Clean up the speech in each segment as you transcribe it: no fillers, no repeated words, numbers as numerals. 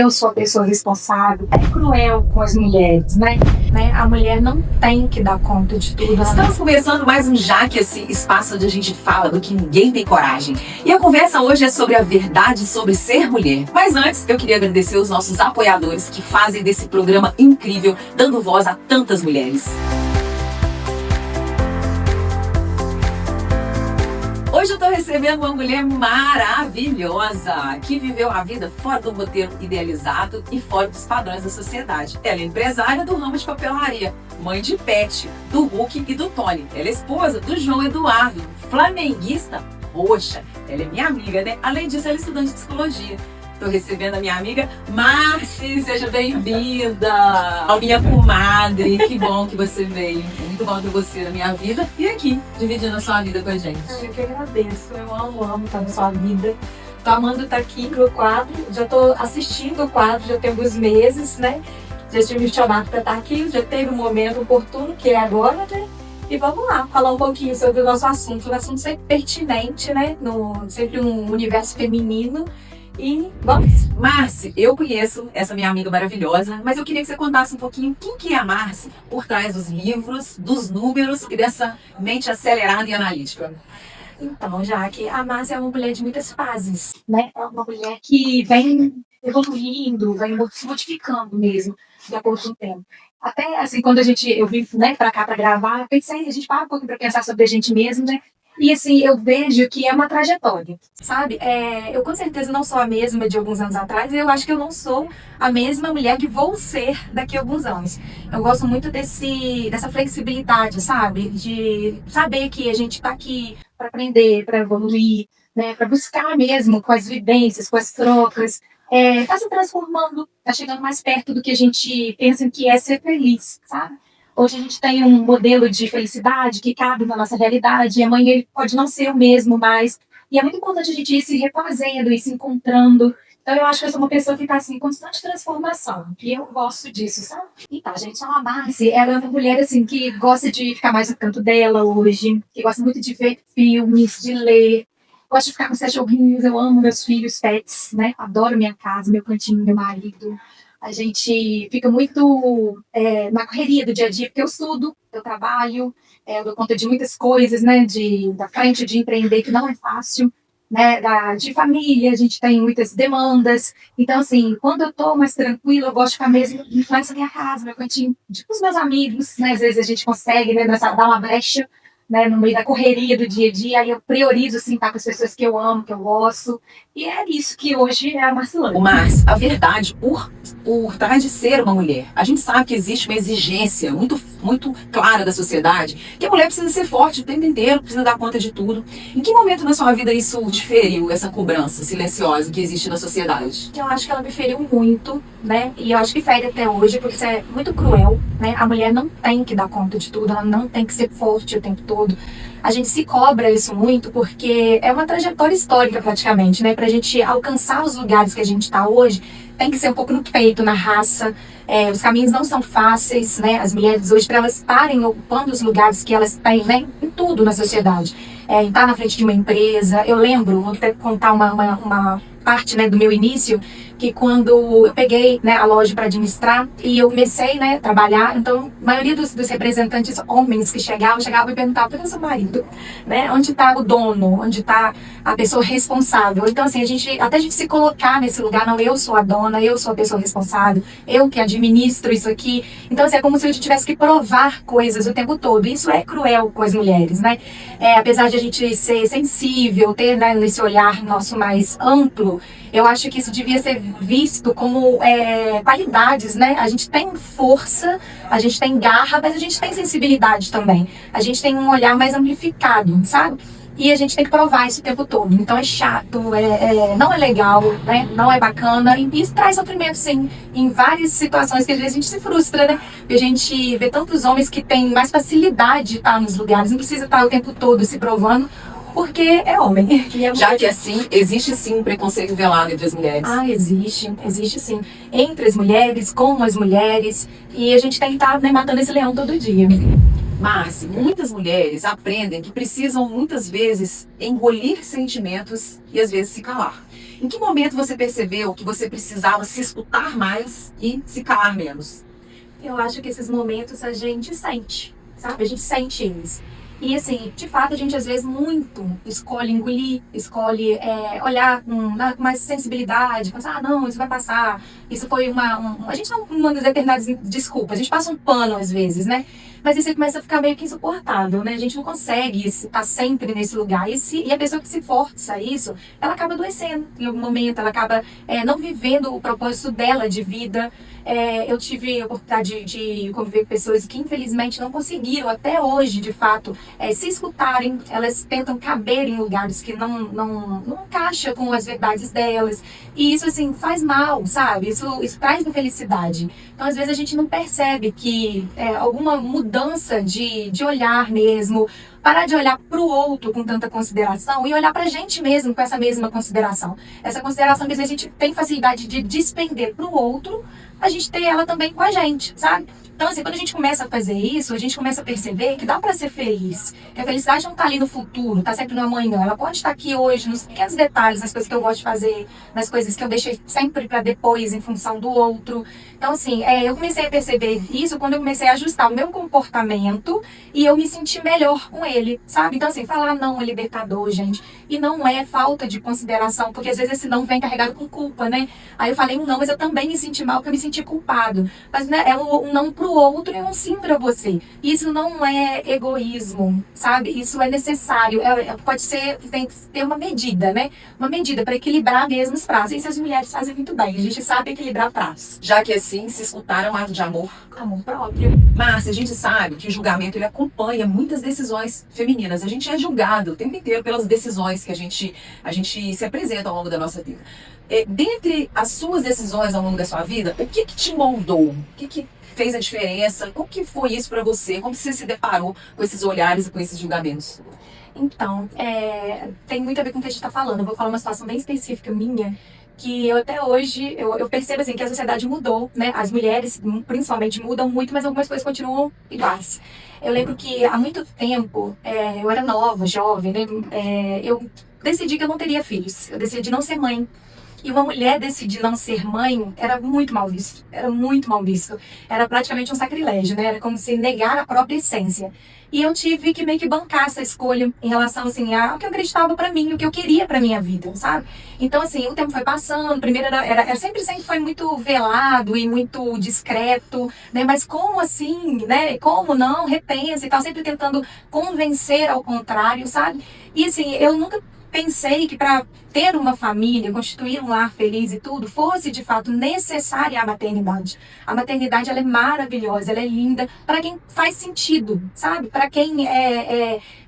Eu sou a pessoa responsável, é cruel com as mulheres, né? A mulher não tem que dar conta de tudo. Estamos começando mais um Jaque, esse espaço onde a gente fala do que ninguém tem coragem. E a conversa hoje é sobre a verdade sobre ser mulher. Mas antes, eu queria agradecer os nossos apoiadores que fazem desse programa incrível, dando voz a tantas mulheres. Hoje eu estou recebendo uma mulher maravilhosa, que viveu a vida fora do roteiro idealizado e fora dos padrões da sociedade. Ela é empresária do ramo de papelaria, mãe de Pet, do Hulk e do Tony. Ela é esposa do João Eduardo, flamenguista roxa. Ela é minha amiga, né? Além disso, ela é estudante de psicologia. Estou recebendo a minha amiga Marci, seja bem-vinda a minha comadre. Que bom que você veio. Muito bom ter você na minha vida e aqui, dividindo a sua vida com a gente. Eu que agradeço, eu amo estar na sua vida. Tô amando estar aqui no quadro, já tô assistindo o quadro já tem alguns meses, né? Já tinha me chamado para estar aqui, já teve um momento oportuno, que é agora, né? E vamos lá, falar um pouquinho sobre o nosso assunto. Um assunto sempre pertinente, né? Sempre um universo feminino. E vamos! Marci, eu conheço essa minha amiga maravilhosa, mas eu queria que você contasse um pouquinho quem que é a Marci por trás dos livros, dos números e dessa mente acelerada e analítica. Então, Jaque, a Marci é uma mulher de muitas fases, né? É uma mulher que vem evoluindo, vem se modificando mesmo, de acordo com o tempo. Até assim, quando eu vim, né, pra cá pra gravar, eu pensei, a gente para um pouco pra pensar sobre a gente mesmo, né? E assim, eu vejo que é uma trajetória, sabe? Eu com certeza não sou a mesma de alguns anos atrás, e eu acho que eu não sou a mesma mulher que vou ser daqui a alguns anos. Eu gosto muito dessa flexibilidade, sabe? De saber que a gente tá aqui para aprender, para evoluir, né? Para buscar mesmo com as vivências, com as trocas. Tá se transformando, tá chegando mais perto do que a gente pensa que é ser feliz, sabe? Hoje a gente tem um modelo de felicidade que cabe na nossa realidade, e amanhã ele pode não ser o mesmo mais. E é muito importante a gente ir se refazendo, ir se encontrando. Então eu acho que eu sou uma pessoa que está assim, em constante transformação. E eu gosto disso, sabe? Então, gente, a Marci, ela é uma mulher assim, que gosta de ficar mais no canto dela hoje, que gosta muito de ver filmes, de ler. Gosto de ficar com os cachorrinhos, eu amo meus filhos, pets, né? Adoro minha casa, meu cantinho, meu marido. A gente fica muito na correria do dia a dia, porque eu estudo, eu trabalho, eu dou conta de muitas coisas, né, da frente de empreender, que não é fácil, né, de família, a gente tem muitas demandas. Então, assim, quando eu tô mais tranquila, eu gosto de ficar mesmo nessa minha casa, meu cantinho, com os meus amigos, né, às vezes a gente consegue, né, dar uma brecha, né, no meio da correria do dia a dia, aí eu priorizo, assim, estar com as pessoas que eu amo, que eu gosto, e é isso que hoje é a Marcilane. O Marci, a verdade, por trás de ser uma mulher, a gente sabe que existe uma exigência muito clara da sociedade, que a mulher precisa ser forte o tempo inteiro, precisa dar conta de tudo. Em que momento na sua vida isso te feriu, essa cobrança silenciosa que existe na sociedade? Eu acho que ela me feriu muito, né, e eu acho que fere até hoje, porque isso é muito cruel, né, a mulher não tem que dar conta de tudo, ela não tem que ser forte o tempo todo. A gente se cobra isso muito porque é uma trajetória histórica praticamente, né? Pra gente alcançar os lugares que a gente tá hoje, tem que ser um pouco no peito, na raça. Os caminhos não são fáceis, né? As mulheres hoje, para elas estarem ocupando os lugares que elas têm, né? Em tudo na sociedade. Em estar na frente de uma empresa. Eu lembro, vou até contar uma parte, né, do meu início, que quando eu peguei, né, a loja para administrar e eu comecei, né, a trabalhar, então a maioria dos representantes homens que chegavam e perguntavam: cadê seu marido? Né? Onde está o dono? Onde está a pessoa responsável? Então, assim, até a gente se colocar nesse lugar, não, eu sou a dona, eu sou a pessoa responsável, eu que administro isso aqui. Então, assim, é como se a gente tivesse que provar coisas o tempo todo. Isso é cruel com as mulheres, né? Apesar de a gente ser sensível, ter, né, esse olhar nosso mais amplo, eu acho que isso devia ser visto como qualidades, né? A gente tem força, a gente tem garra, mas a gente tem sensibilidade também. A gente tem um olhar mais amplificado, sabe? E a gente tem que provar isso o tempo todo. Então é chato, não é legal, né? Não é bacana. E isso traz sofrimento, sim, em várias situações que às vezes a gente se frustra, né? Porque a gente vê tantos homens que têm mais facilidade de estar nos lugares, não precisa estar o tempo todo se provando, porque é homem. Já que assim, existe sim um preconceito velado entre as mulheres. Existe sim. Entre as mulheres, com as mulheres, e a gente tem que estar, né, matando esse leão todo dia. Marci, muitas mulheres aprendem que precisam muitas vezes engolir sentimentos e às vezes se calar. Em que momento você percebeu que você precisava se escutar mais e se calar menos? Eu acho que esses momentos a gente sente, sabe? A gente sente eles. E assim, de fato, a gente às vezes muito escolhe engolir, escolhe olhar com mais sensibilidade, pensar, ah, não, isso vai passar, isso foi a gente não manda determinadas desculpas, a gente passa um pano às vezes, né? Mas isso aí começa a ficar meio que insuportável, né? A gente não consegue estar sempre nesse lugar. E a pessoa que se força a isso, ela acaba adoecendo em algum momento, ela acaba não vivendo o propósito dela de vida. Eu tive a oportunidade de conviver com pessoas que infelizmente não conseguiram até hoje, de fato, se escutarem. Elas tentam caber em lugares que não encaixam com as verdades delas. E isso, assim, faz mal, sabe? Isso traz infelicidade. Então, às vezes, a gente não percebe que alguma mudança de olhar mesmo, parar de olhar para o outro com tanta consideração e olhar para a gente mesmo com essa mesma consideração. Essa consideração que às vezes a gente tem facilidade de despender para o outro, a gente ter ela também com a gente, sabe? Então, assim, quando a gente começa a fazer isso, a gente começa a perceber que dá para ser feliz. Que a felicidade não está ali no futuro, está sempre no amanhã. Ela pode estar aqui hoje, nos pequenos detalhes, nas coisas que eu gosto de fazer, nas coisas que eu deixei sempre para depois, em função do outro. Então, assim, eu comecei a perceber isso quando eu comecei a ajustar o meu comportamento e eu me senti melhor com ele, sabe? Então, assim, falar não é libertador, gente. E não é falta de consideração, porque às vezes esse não vem carregado com culpa, né? Aí eu falei um não, mas eu também me senti mal, porque eu me senti culpado. Mas né, é um não pro outro e um sim para você. Isso não é egoísmo, sabe? Isso é necessário. Pode ser, tem que ter uma medida, né? Uma medida para equilibrar mesmo os prazos. Isso as mulheres fazem muito bem. A gente sabe equilibrar prazos. Já que assim, se escutar é um ato de amor. Amor próprio. Márcia, a gente sabe que o julgamento ele acompanha muitas decisões femininas. A gente é julgado o tempo inteiro pelas decisões que a gente se apresenta ao longo da nossa vida. Dentre as suas decisões ao longo da sua vida, o que te moldou? O que fez a diferença? Como que foi isso para você? Como você se deparou com esses olhares e com esses julgamentos? Então, tem muito a ver com o que a gente está falando. Eu vou falar uma situação bem específica minha, que eu até hoje, eu percebo assim, que a sociedade mudou, né? As mulheres, principalmente, mudam muito, mas algumas coisas continuam iguais. Eu lembro que há muito tempo, eu era nova, jovem, né? Eu decidi que eu não teria filhos. Eu decidi não ser mãe. E uma mulher decidir não ser mãe era muito mal visto. Era muito mal visto. Era praticamente um sacrilégio, né? Era como se negar a própria essência. E eu tive que meio que bancar essa escolha em relação, assim, ao que eu acreditava pra mim, o que eu queria pra minha vida, sabe? Então, assim, o tempo foi passando. Primeiro sempre foi muito velado e muito discreto, né? Mas como assim, né? Como não? Repensa e tal. Sempre tentando convencer ao contrário, sabe? E, assim, eu nunca pensei que para ter uma família, constituir um lar feliz e tudo, fosse de fato necessária a maternidade. A maternidade ela é maravilhosa, ela é linda para quem faz sentido, sabe? Para quem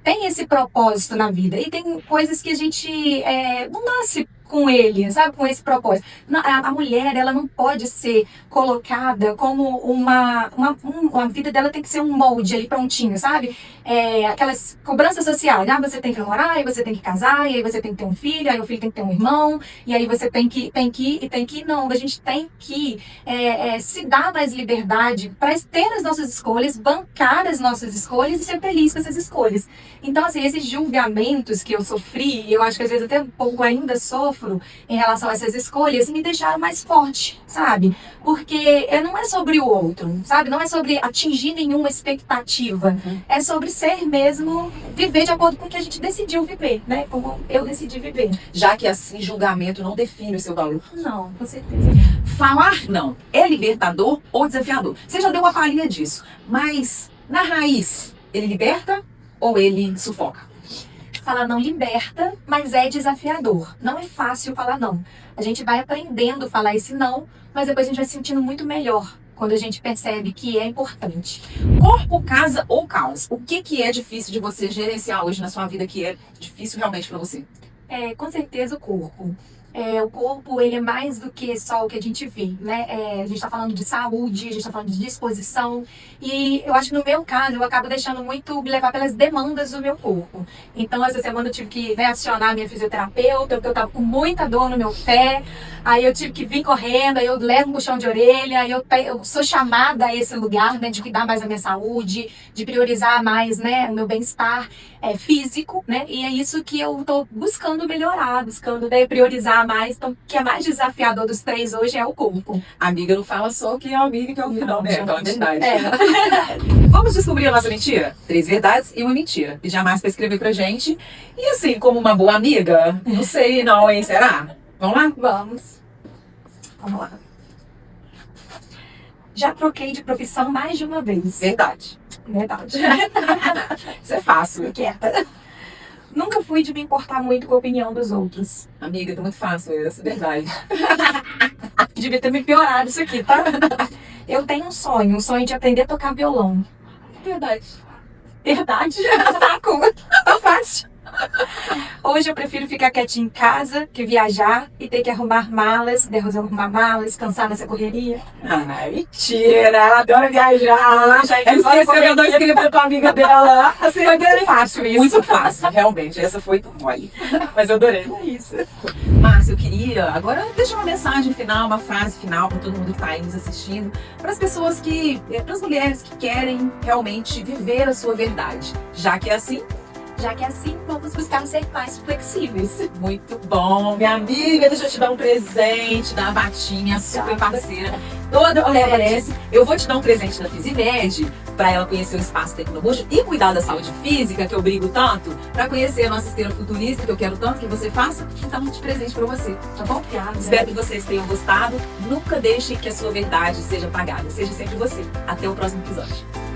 tem esse propósito na vida. E tem coisas que a gente não nasce com ele, sabe? Com esse propósito. A mulher, ela não pode ser colocada como a vida dela tem que ser um molde ali prontinho, sabe? Aquelas cobranças sociais. Ah, você tem que namorar, aí você tem que casar, e aí você tem que ter um filho, aí o filho tem que ter um irmão, e aí você tem que ir. Não, a gente tem que se dar mais liberdade para ter as nossas escolhas, bancar as nossas escolhas e ser feliz com essas escolhas. Então, assim, esses julgamentos que eu sofri, eu acho que às vezes até um pouco ainda sofro em relação a essas escolhas, me deixaram mais forte, sabe? Porque não é sobre o outro, sabe? Não é sobre atingir nenhuma expectativa. É sobre ser mesmo, viver de acordo com o que a gente decidiu viver, né? Como eu decidi viver. Já que assim, julgamento não define o seu valor. Não, com certeza. Falar não é libertador ou desafiador? Você já deu uma palhinha disso, mas na raiz, ele liberta ou ele sufoca? Falar não liberta, mas é desafiador. Não é fácil falar não. A gente vai aprendendo a falar esse não, mas depois a gente vai se sentindo muito melhor quando a gente percebe que é importante. Corpo, casa ou caos? O que é difícil de você gerenciar hoje na sua vida que é difícil realmente para você? Com certeza o corpo. O corpo, ele é mais do que só o que a gente vê, né? A gente está falando de saúde, a gente está falando de disposição. E eu acho que no meu caso, eu acabo deixando muito me levar pelas demandas do meu corpo. Então, essa semana eu tive que acionar a minha fisioterapeuta, porque eu estava com muita dor no meu pé. Aí eu tive que vir correndo, aí eu levo um puxão de orelha, aí eu sou chamada a esse lugar, né? De cuidar mais da minha saúde, de priorizar mais, né? O meu bem-estar. físico, né? E é isso que eu tô buscando melhorar, buscando, né, priorizar mais. Então, o que é mais desafiador dos 3 hoje é o corpo. Amiga, não fala só o que é amiga que é o final, né? Fala a verdade. É. Vamos descobrir a nossa mentira? 3 verdades e uma mentira. Pedir a Márcia pra escrever pra gente. E assim, como uma boa amiga, não sei não, hein? Será? Vamos lá? Vamos lá. Já troquei de profissão mais de uma vez. Verdade. Verdade. Isso é fácil. Quieta. Nunca fui de me importar muito com a opinião dos outros. Amiga, tá muito fácil essa, verdade. Devia ter me piorado isso aqui, tá? Eu tenho um sonho de aprender a tocar violão. Verdade. Verdade? Saco! Tão fácil. Hoje eu prefiro ficar quietinha em casa que viajar e ter que arrumar malas, cansar nessa correria. Ah, mentira! Ela adora viajar. Ela esqueceu que eu dou escrever pra amiga dela. Assim, é bem fácil isso. Muito fácil, realmente. Essa foi mole. Mas eu adorei. É isso. Márcia, eu queria agora deixar uma mensagem final, uma frase final para todo mundo que está aí nos assistindo, para as pessoas para as mulheres que querem realmente viver a sua verdade. Já que é assim, vamos buscar ser mais flexíveis. muito bom, minha amiga. Deixa eu te dar um presente da Batinha, super parceira. Toda mulher merece. Eu vou te dar um presente da Fisimed para ela conhecer o espaço Tecnobujo e cuidar da saúde física, que eu brigo tanto, para conhecer a nossa esteira futurista, que eu quero tanto que você faça. Então, de presente para você, tá bom? Obrigada. Espero que vocês tenham gostado. Nunca deixe que a sua verdade seja apagada. Seja sempre você. Até o próximo episódio.